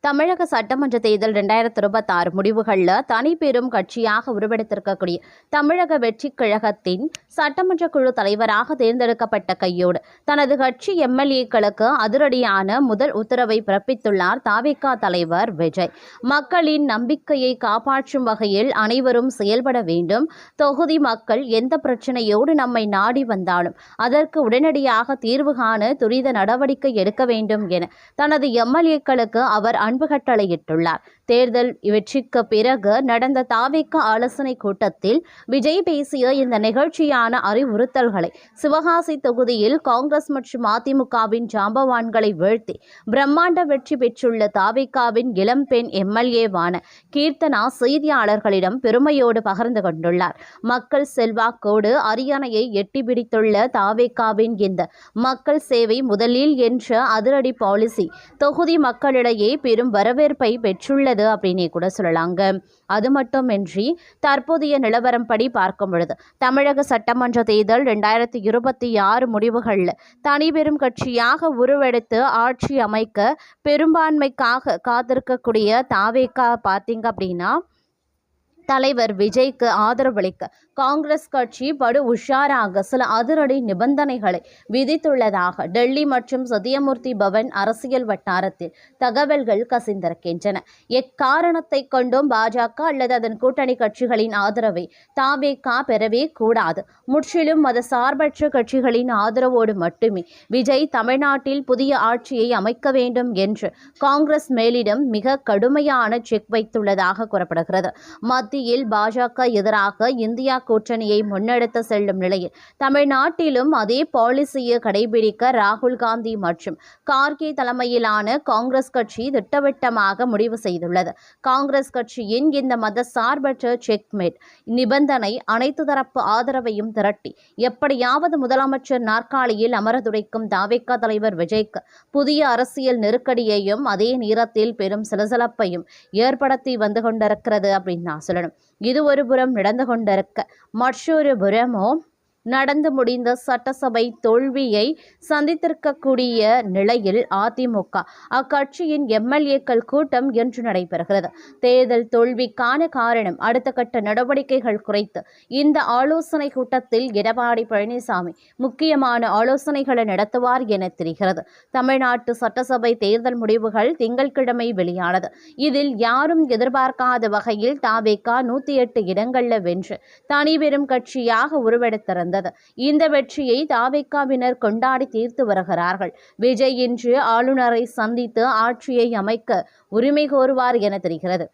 தமிழக சட்டமன்ற தேர்தல் 2026 முடிவுகளில் தனிப்பெரும் கட்சியாக உருவெடுத்திருக்கக்கூடிய தமிழக வெற்றிக் கழகத்தின் சட்டமன்ற குழு தலைவராக தேர்ந்தெடுக்கப்பட்ட கையோடு தனது கட்சி எம்எல்ஏக்களுக்கு அதிரடியான முதல் உத்தரவை பிறப்பித்துள்ளார் தாவேகா தலைவர் விஜய். மக்களின் நம்பிக்கையை காப்பாற்றும் வகையில் அனைவரும் செயல்பட வேண்டும். தொகுதி மக்கள் எந்த பிரச்சனையோடு நம்மை நாடி வந்தாலும் அதற்கு உடனடியாக தீர்வு காண துரித நடவடிக்கை எடுக்க வேண்டும் என தனது எம்எல்ஏக்களுக்கு அவர் அன்பு கட்டளையிட்டுள்ளார். தேர்தல் வெற்றிக்கு பிறகு நடந்த தாவேகா ஆலோசனை கூட்டத்தில் விஜய் பேசிய இந்த நிகழ்ச்சியான அறிவுறுத்தல்களை சிவகாசி தொகுதியில் காங்கிரஸ் மற்றும் அதிமுகவின் ஜாம்பவான்களை வீழ்த்தி பிரம்மாண்ட வெற்றி பெற்றுள்ள தாவேகாவின் இளம்பெண் எம்எல்ஏவான கீர்த்தனா செய்தியாளர்களிடம் பெருமையோடு பகிர்ந்து கொண்டுள்ளார். மக்கள் செல்வாக்கோடு அரியணையை எட்டி பிடித்துள்ள தாவேகாவின் இந்த மக்கள் சேவை முதலில் என்ற அதிரடி பாலிசி தொகுதி மக்களிடையே பெரும் வரவேற்பை பெற்றுள்ளது அப்படின்னே கூட சொல்லலாங்க. அது மட்டுமின்றி தற்போதைய நிலவரம் படி பார்க்கும் பொழுது தமிழக சட்டமன்ற தேர்தல் 2026 முடிவுகளில் தனிபெரும் கட்சியாக உருவெடுத்து ஆட்சி அமைக்க பெரும்பான்மைக்காக காத்திருக்கக்கூடிய தாவேகா பார்த்தீங்க அப்படின்னா தலைவர் விஜய்க்கு ஆதரவளிக்க காங்கிரஸ் கட்சி படு உஷாராக சில அதிரடி நிபந்தனைகளை விதித்துள்ளதாக டெல்லி மற்றும் சத்தியமூர்த்தி பவன் அரசியல் வட்டாரத்தில் தகவல்கள் கசிந்திருக்கின்றன. எக்காரணத்தை கொண்டும் பாஜக அல்லது அதன் கூட்டணி கட்சிகளின் ஆதரவை தாவேகா பெறவே கூடாது. முற்றிலும் மத சார்பற்ற கட்சிகளின் ஆதரவோடு மட்டுமே விஜய் தமிழ்நாட்டில் புதிய ஆட்சியை அமைக்க வேண்டும் என்று காங்கிரஸ் மேலிடம் மிக கடுமையான செக் வைத்துள்ளதாக கூறப்படுகிறது. மத்தியில் பாஜக எதிராக இந்தியா கூட்டணியை முன்னெடுத்து செல்லும் நிலையில் தமிழ்நாட்டிலும் அதே பாலிசியை கடைபிடிக்க ராகுல் காந்தி மற்றும் கார்கே தலைமையிலான காங்கிரஸ் கட்சி திட்டவட்டமாக முடிவு செய்துள்ளது. காங்கிரஸ் கட்சியின் இந்த மத சார்பற்ற செக்மேட் நிபந்தனை அனைத்து தரப்பு ஆதரவையும் திரட்டி எப்படியாவது முதலமைச்சர் நாற்காலியில் அமரதுடைக்கும் தாவேகா தலைவர் விஜய்க்கு புதிய அரசியல் நெருக்கடியையும் அதே நேரத்தில் பெரும் சலசலப்பையும் ஏற்படுத்தி வந்து கொண்டிருக்கிறது அப்படின்னு நான் சொல்லணும். இது ஒரு புறம் நடந்து கொண்டிருக்க மற்றொரு புறமோ நடந்து முடிந்த சட்டசபை தோல்வியை சந்தித்திருக்கக்கூடிய நிலையில் அதிமுக அக்கட்சியின் எம்எல்ஏக்கள் கூட்டம் இன்று நடைபெறுகிறது. தேர்தல் தோல்விக்கான காரணம் அடுத்த கட்ட நடவடிக்கைகள் குறித்து இந்த ஆலோசனை கூட்டத்தில் எடப்பாடி பழனிசாமி முக்கியமான ஆலோசனைகளை நடத்துவார் என தெரிகிறது. தமிழ்நாட்டு சட்டசபை தேர்தல் முடிவுகள் திங்கட்கிழமை வெளியானது. இதில் யாரும் எதிர்பார்க்காத வகையில் தாவேகா 108 இடங்களில் வென்று தனிபெரும் கட்சியாக உருவெடுத்திருந்தது. இந்த வெற்றியை தாவேகாவினர் கொண்டாடி தீர்த்து வருகிறார்கள். விஜய் இன்று ஆளுநரை சந்தித்து ஆட்சியை அமைக்க உரிமை கோருவார் என தெரிகிறது.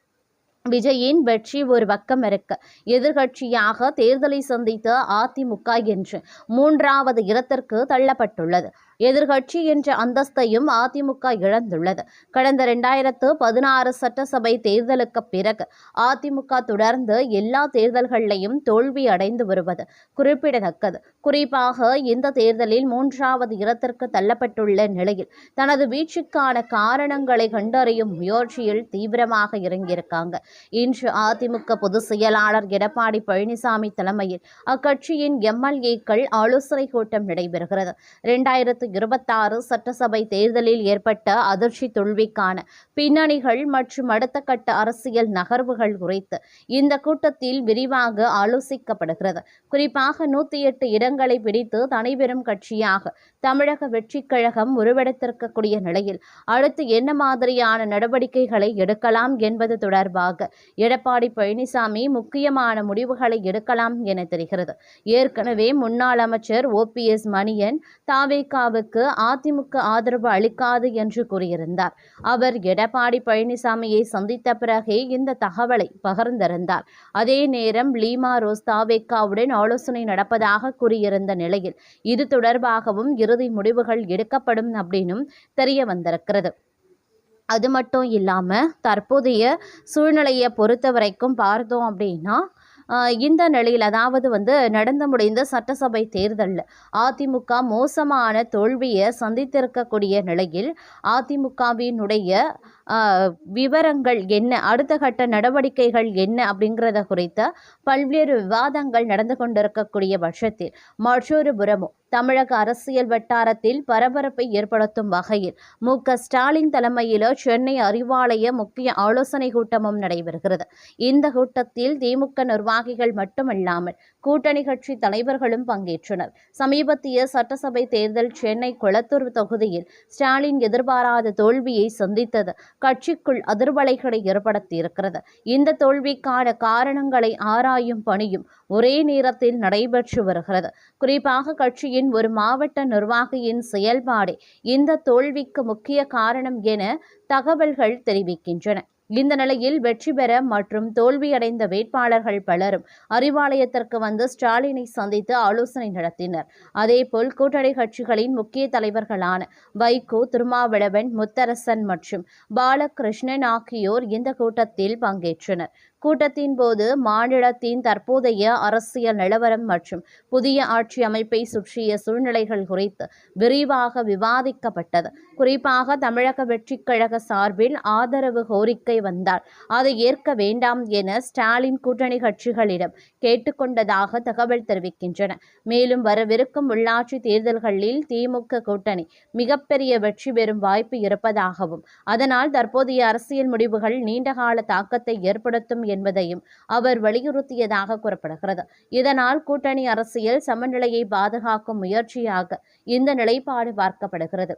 விஜயின் வெற்றி ஒரு பக்கம் இருக்க எதிர்கட்சியாக தேர்தலை சந்தித்த அதிமுக என்று 3வது இடத்திற்கு தள்ளப்பட்டுள்ளது. எதிர்கட்சி என்ற அந்தஸ்தையும் அதிமுக இழந்துள்ளது. கடந்த 2016 சட்டசபை தேர்தலுக்கு பிறகு அதிமுக தொடர்ந்து எல்லா தேர்தல்களிலையும் தோல்வி அடைந்து வருவது குறிப்பிடத்தக்கது. குறிப்பாக இந்த தேர்தலில் 3வது இடத்திற்கு தள்ளப்பட்டுள்ள நிலையில் தனது வீழ்ச்சிக்கான காரணங்களை கண்டறியும் முயற்சியில் தீவிரமாக இறங்கியிருக்காங்க. இன்று அதிமுக பொதுச் செயலாளர் எடப்பாடி பழனிசாமி தலைமையில் அக்கட்சியின் எம்எல்ஏக்கள் ஆலோசனை கூட்டம் நடைபெறுகிறது. 2026 சட்டசபை தேர்தலில் ஏற்பட்ட அதிர்ச்சி தோல்விக்கான பின்னணிகள் மற்றும் அடுத்த கட்ட அரசியல் நகர்வுகள் குறித்து இந்த கூட்டத்தில் விரிவாக ஆலோசிக்கப்படுகிறது. குறிப்பாக 108 இடங்களை பிடித்து தனிபெரும் கட்சியாக தமிழக வெற்றிக் கழகம் உருவெடுத்திருக்கக்கூடிய நிலையில் அடுத்து என்ன மாதிரியான நடவடிக்கைகளை எடுக்கலாம் என்பது தொடர்பாக எடப்பாடி பழனிசாமி முக்கியமான முடிவுகளை எடுக்கலாம் என தெரிகிறது. ஏற்கனவே முன்னாள் அமைச்சர் OPS மணியன் தாவேகாவுக்கு அதிமுக ஆதரவு அளிக்காது என்று கூறியிருந்தார். அவர் எடப்பாடி பழனிசாமியை சந்தித்த பிறகே இந்த தகவலை பகிர்ந்திருந்தார். அதே நேரம் லீமா ரோஸ் தாவேகாவுடன் ஆலோசனை நடப்பதாக கூறியிருந்த நிலையில் இது தொடர்பாகவும் இறுதி முடிவுகள் எடுக்கப்படும் அப்படின்னும் தெரிய வந்திருக்கிறது. அது மட்டும் இல்லாமல் தற்போதைய சூழ்நிலையை பொறுத்த வரைக்கும் பார்த்தோம் அப்படின்னா இந்த நிலையில் அதாவது நடந்து முடிந்த சட்டசபை தேர்தலில் அதிமுக மோசமான தோல்வியை சந்தித்திருக்கக்கூடிய நிலையில் அதிமுகவினுடைய விவரங்கள் என்ன, அடுத்த கட்ட நடவடிக்கைகள் என்ன அப்படிங்கிறத குறித்த பல்வேறு விவாதங்கள் நடந்து கொண்டிருக்கக்கூடிய பட்சத்தில் மற்றொரு புறமும் தமிழக அரசியல் வட்டாரத்தில் பரபரப்பை ஏற்படுத்தும் வகையில் மு.க.ஸ்டாலின் தலைமையில் சென்னை அறிவாலய முக்கிய ஆலோசனை கூட்டமும் நடைபெறுகிறது. இந்த கூட்டத்தில் திமுக நிர்வாகிகள் மட்டுமல்லாமல் கூட்டணி கட்சி தலைவர்களும் பங்கேற்றனர். சமீபத்திய சட்டசபை தேர்தல் சென்னை கொளத்தூர் தொகுதியில் ஸ்டாலின் எதிர்பாராத தோல்வியை சந்தித்தது கட்சிக்குள் அதிர்வலைகளை ஏற்படுத்தியிருக்கிறது. இந்த தோல்விக்கான காரணங்களை ஆராயும் பணியும் ஒரே நேரத்தில் நடைபெற்று வருகிறது. குறிப்பாக கட்சியின் ஒரு மாவட்ட நிர்வாகியின் செயல்பாடே இந்த தோல்விக்கு முக்கிய காரணம் என தகவல்கள் தெரிவிக்கின்றன. இந்த நிலையில் வெற்றி பெற மற்றும் தோல்வியடைந்த வேட்பாளர்கள் பலரும் அறிவாலயத்திற்கு வந்து ஸ்டாலினை சந்தித்து ஆலோசனை நடத்தினர். அதேபோல் கூட்டணி கட்சிகளின் முக்கிய தலைவர்களான வைகோ, திருமாவளவன், முத்தரசன் மற்றும் பாலகிருஷ்ணன் ஆகியோர் இந்த கூட்டத்தில் பங்கேற்றனர். கூட்டத்தின் போது மாநிலத்தின் தற்போதைய அரசியல் நிலவரம் மற்றும் புதிய ஆட்சி அமைப்பை சுற்றிய சூழ்நிலைகள் குறித்து விரிவாக விவாதிக்கப்பட்டது. குறிப்பாக தமிழக வெற்றிக் கழக சார்பில் ஆதரவு கோரிக்கை வந்தால் அதை ஏற்க வேண்டாம் என ஸ்டாலின் கூட்டணி கட்சிகளிடம் கேட்டுக்கொண்டதாக தகவல் தெரிவிக்கின்றன. மேலும் வரவிருக்கும் உள்ளாட்சி தேர்தல்களில் திமுக கூட்டணி மிகப்பெரிய வெற்றி பெறும் வாய்ப்பு இருப்பதாகவும் அதனால் தற்போதைய அரசியல் முடிவுகள் நீண்டகால தாக்கத்தை ஏற்படுத்தும் என்பதையும் அவர் வலியுறுத்தியதாக கூறப்படுகிறது. இதனால் கூட்டணி அரசியல் சமநிலையை பாதுகாக்கும் முயற்சியாக இந்த நிலைப்பாடு பார்க்கப்படுகிறது.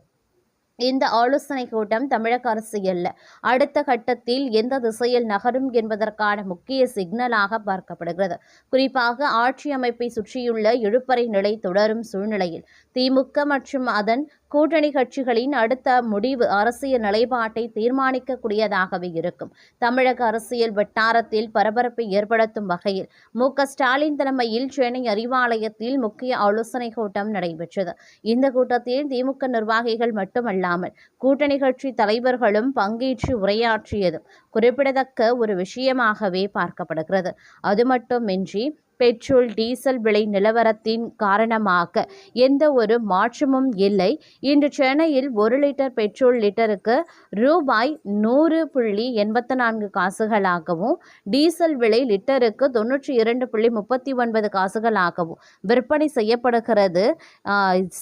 இந்த ஆலோசனை கூட்டம் தமிழக அரசியல்ல அடுத்த கட்டத்தில் எந்த திசையில் நகரும் என்பதற்கான முக்கிய சிக்னலாக பார்க்கப்படுகிறது. குறிப்பாக ஆட்சி அமைப்பை சுற்றியுள்ள இழுபறி நிலை தொடரும் சூழ்நிலையில் திமுக மற்றும் அதன் கூட்டணி கட்சிகளின் அடுத்த முடிவு அரசியல் நிலைப்பாட்டை தீர்மானிக்கக்கூடியதாகவே இருக்கும். தமிழக அரசியல் வட்டாரத்தில் பரபரப்பை ஏற்படுத்தும் வகையில் மு.க.ஸ்டாலின் தலைமையில் சென்னை அறிவாலயத்தில் முக்கிய ஆலோசனை கூட்டம் நடைபெற்றது. இந்த கூட்டத்தில் திமுக நிர்வாகிகள் மட்டுமல்லாமல் கூட்டணி கட்சி தலைவர்களும் பங்கேற்று உரையாற்றியதும் குறிப்பிடத்தக்க ஒரு விஷயமாகவே பார்க்கப்படுகிறது. அது மட்டுமின்றி பெட்ரோல், டீசல் விலை நிலவரத்தின் காரணமாக எந்த ஒரு மாற்றமும் இல்லை. இன்று சென்னையில் 1 லிட்டர் பெட்ரோல் லிட்டருக்கு ரூபாய் 100.84 காசுகளாகவும் டீசல் விலை லிட்டருக்கு 92.39 காசுகளாகவும் விற்பனை செய்யப்படுகிறது.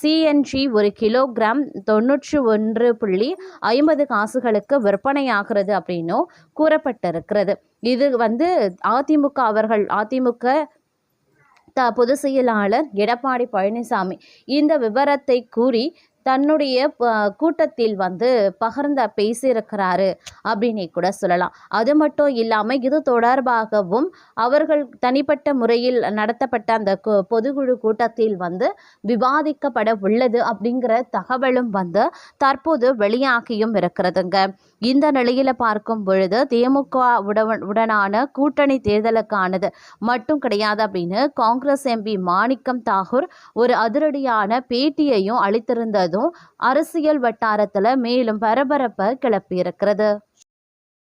சிஎன்ஜி 1 கிலோகிராம் 91.50 காசுகளுக்கு விற்பனையாகிறது அப்படின்னும் கூறப்பட்டிருக்கிறது. இது அதிமுக பொதுச் செயலாளர் எடப்பாடி பழனிசாமி இந்த விவரத்தை கூறி தன்னுடைய கூட்டத்தில் பேசியிருக்கிறாரு அப்படின்னு கூட சொல்லலாம். அது மட்டும் இல்லாமல் இது தொடர்பாகவும் அவர்கள் தனிப்பட்ட முறையில் நடத்தப்பட்ட அந்த பொதுக்குழு கூட்டத்தில் விவாதிக்கப்பட உள்ளது அப்படிங்கிற தகவலும் தற்போது வெளியாகியும் இருக்கிறதுங்க. இந்த நிலையில பார்க்கும் பொழுது திமுக உடனான கூட்டணி தேர்தலுக்கானது மட்டும் கிடையாது அப்படின்னு காங்கிரஸ் எம்பி மாணிக்கம் தாகூர் ஒரு அதிரடியான பேட்டியையும் அளித்திருந்ததும் அரசியல் வட்டாரத்துல மேலும் பரபரப்பை கிளப்பியிருக்கிறது.